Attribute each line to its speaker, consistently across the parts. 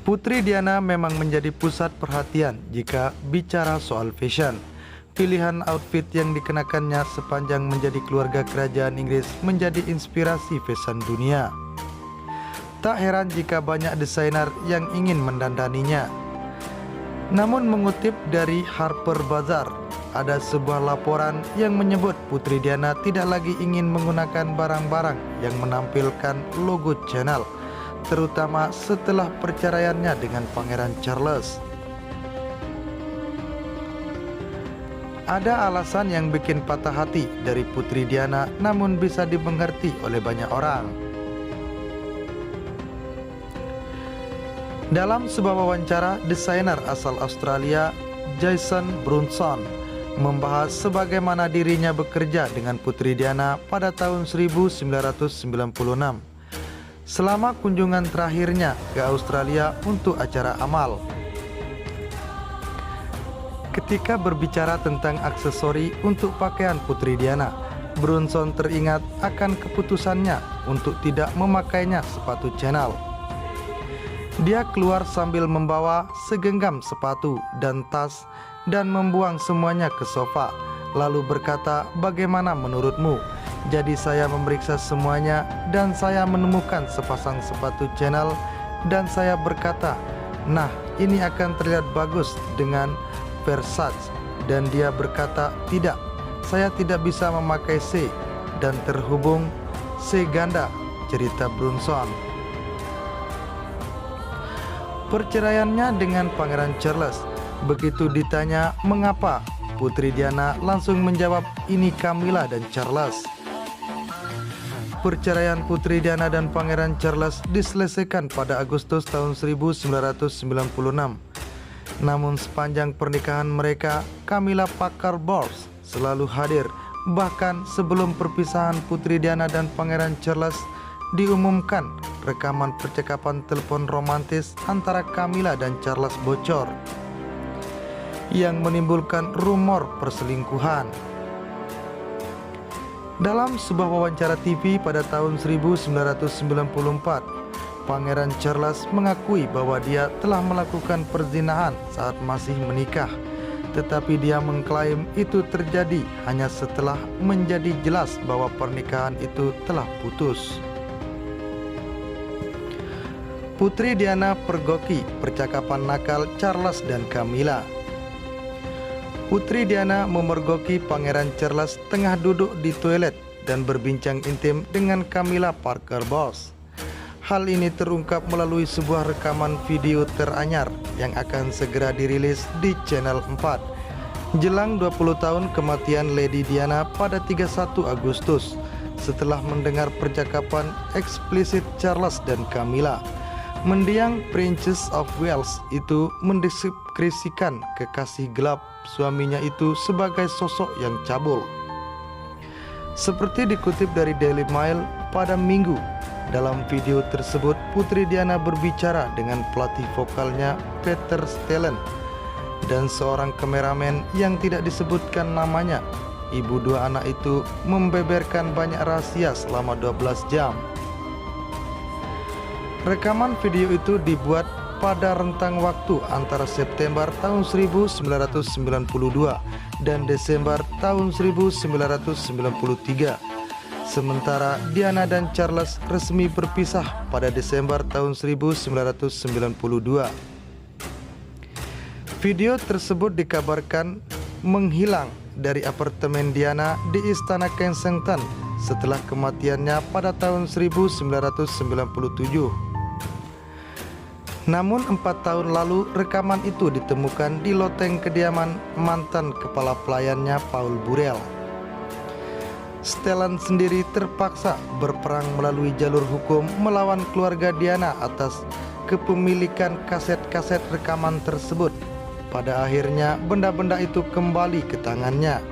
Speaker 1: Putri Diana memang menjadi pusat perhatian jika bicara soal fashion. Pilihan outfit yang dikenakannya sepanjang menjadi keluarga kerajaan Inggris menjadi inspirasi fashion dunia. Tak heran jika banyak desainer yang ingin mendandaninya. Namun mengutip dari Harper Bazaar, ada sebuah laporan yang menyebut Putri Diana tidak lagi ingin menggunakan barang-barang yang menampilkan logo Chanel, terutama setelah perceraiannya dengan Pangeran Charles. Ada alasan yang bikin patah hati dari Putri Diana, namun bisa dimengerti oleh banyak orang. Dalam sebuah wawancara, desainer asal Australia Jason Brunson membahas sebagaimana dirinya bekerja dengan Putri Diana pada tahun 1996 selama kunjungan terakhirnya ke Australia untuk acara amal. Ketika berbicara tentang aksesori untuk pakaian Putri Diana, Brunson teringat akan keputusannya untuk tidak memakainya sepatu Chanel. Dia keluar sambil membawa segenggam sepatu dan tas dan membuang semuanya ke sofa, lalu berkata, "Bagaimana menurutmu?" Jadi saya memeriksa semuanya dan saya menemukan sepasang sepatu Chanel dan saya berkata, "Nah, ini akan terlihat bagus dengan Versace." Dan dia berkata, "Tidak, saya tidak bisa memakai C dan terhubung C ganda," cerita Brunson. Perceraiannya dengan Pangeran Charles, begitu ditanya mengapa, Putri Diana langsung menjawab, "Ini Camilla dan Charles." Perceraian Putri Diana dan Pangeran Charles diselesaikan pada Agustus tahun 1996. Namun sepanjang pernikahan mereka, Camilla Parker Bowles selalu hadir. Bahkan sebelum perpisahan Putri Diana dan Pangeran Charles diumumkan, rekaman percakapan telepon romantis antara Camilla dan Charles bocor yang menimbulkan rumor perselingkuhan. Dalam sebuah wawancara TV pada tahun 1994, Pangeran Charles mengakui bahwa dia telah melakukan perzinahan saat masih menikah, tetapi dia mengklaim itu terjadi hanya setelah menjadi jelas bahwa pernikahan itu telah putus. Putri Diana pergoki percakapan nakal Charles dan Camilla. Putri Diana memergoki Pangeran Charles tengah duduk di toilet dan berbincang intim dengan Camilla Parker Bowles. Hal ini terungkap melalui sebuah rekaman video teranyar yang akan segera dirilis di Channel 4 jelang 20 tahun kematian Lady Diana pada 31 Agustus setelah mendengar percakapan eksplisit Charles dan Camilla. Mendiang Princess of Wales itu mendeskripsikan kekasih gelap suaminya itu sebagai sosok yang cabul. Seperti dikutip dari Daily Mail pada Minggu, dalam video tersebut Putri Diana berbicara dengan pelatih vokalnya Peter Stellen dan seorang kameramen yang tidak disebutkan namanya. Ibu dua anak itu membeberkan banyak rahasia selama 12 jam. Rekaman video itu dibuat pada rentang waktu antara September tahun 1992 dan Desember tahun 1993. Sementara Diana dan Charles resmi berpisah pada Desember tahun 1992. Video tersebut dikabarkan menghilang dari apartemen Diana di Istana Kensington setelah kematiannya pada tahun 1997. Namun 4 tahun lalu rekaman itu ditemukan di loteng kediaman mantan kepala pelayannya Paul Burrell. Stellen sendiri terpaksa berperang melalui jalur hukum melawan keluarga Diana atas kepemilikan kaset-kaset rekaman tersebut. Pada akhirnya benda-benda itu kembali ke tangannya.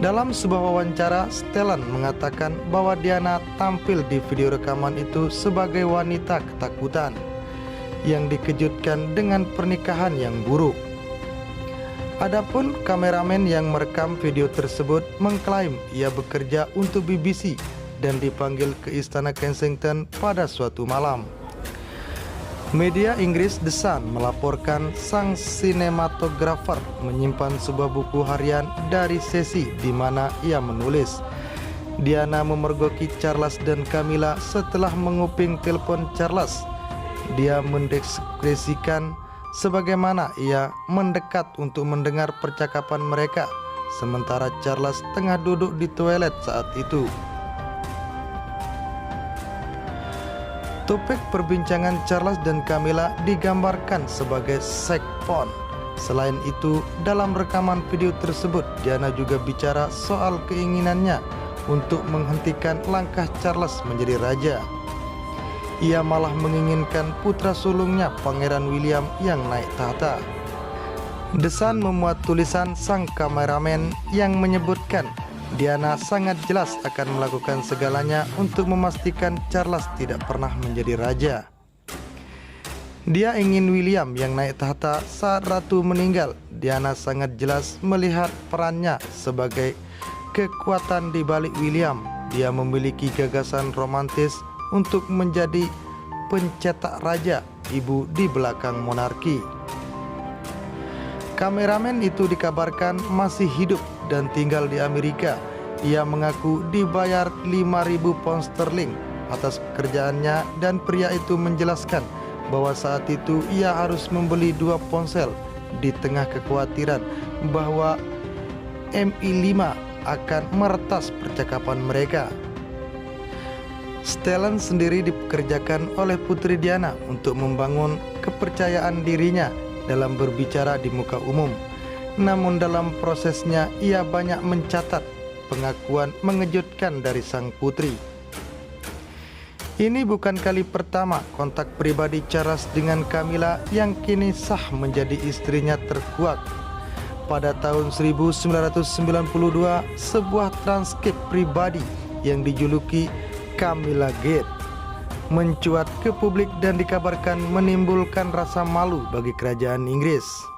Speaker 1: Dalam sebuah wawancara, Stellen mengatakan bahwa Diana tampil di video rekaman itu sebagai wanita ketakutan yang dikejutkan dengan pernikahan yang buruk. Adapun kameramen yang merekam video tersebut mengklaim ia bekerja untuk BBC dan dipanggil ke Istana Kensington pada suatu malam. Media Inggris The Sun melaporkan sang sinematografer menyimpan sebuah buku harian dari sesi di mana ia menulis, Diana memergoki Charles dan Camilla setelah menguping telepon Charles. Dia mendeskripsikan sebagaimana ia mendekat untuk mendengar percakapan mereka, sementara Charles tengah duduk di toilet saat itu. Topik perbincangan Charles dan Camilla digambarkan sebagai sex porn. Selain itu, dalam rekaman video tersebut, Diana juga bicara soal keinginannya untuk menghentikan langkah Charles menjadi raja. Ia malah menginginkan putra sulungnya, Pangeran William, yang naik tahta. The Sun memuat tulisan sang kameramen yang menyebutkan Diana sangat jelas akan melakukan segalanya untuk memastikan Charles tidak pernah menjadi raja. Dia ingin William yang naik tahta saat ratu meninggal. Diana sangat jelas melihat perannya sebagai kekuatan di balik William. Dia memiliki gagasan romantis untuk menjadi pencetak raja, ibu di belakang monarki. Kameramen itu dikabarkan masih hidup dan tinggal di Amerika. Ia mengaku dibayar 5.000 pound sterling atas pekerjaannya, dan pria itu menjelaskan bahwa saat itu ia harus membeli 2 ponsel di tengah kekhawatiran bahwa MI5 akan meretas percakapan mereka. Stellan sendiri dipekerjakan oleh Putri Diana untuk membangun kepercayaan dirinya dalam berbicara di muka umum. Namun dalam prosesnya ia banyak mencatat pengakuan mengejutkan dari sang putri. Ini bukan kali pertama kontak pribadi Charles dengan Camilla yang kini sah menjadi istrinya terkuak. Pada tahun 1992, sebuah transkrip pribadi yang dijuluki Camilla Gate mencuat ke publik dan dikabarkan menimbulkan rasa malu bagi kerajaan Inggris.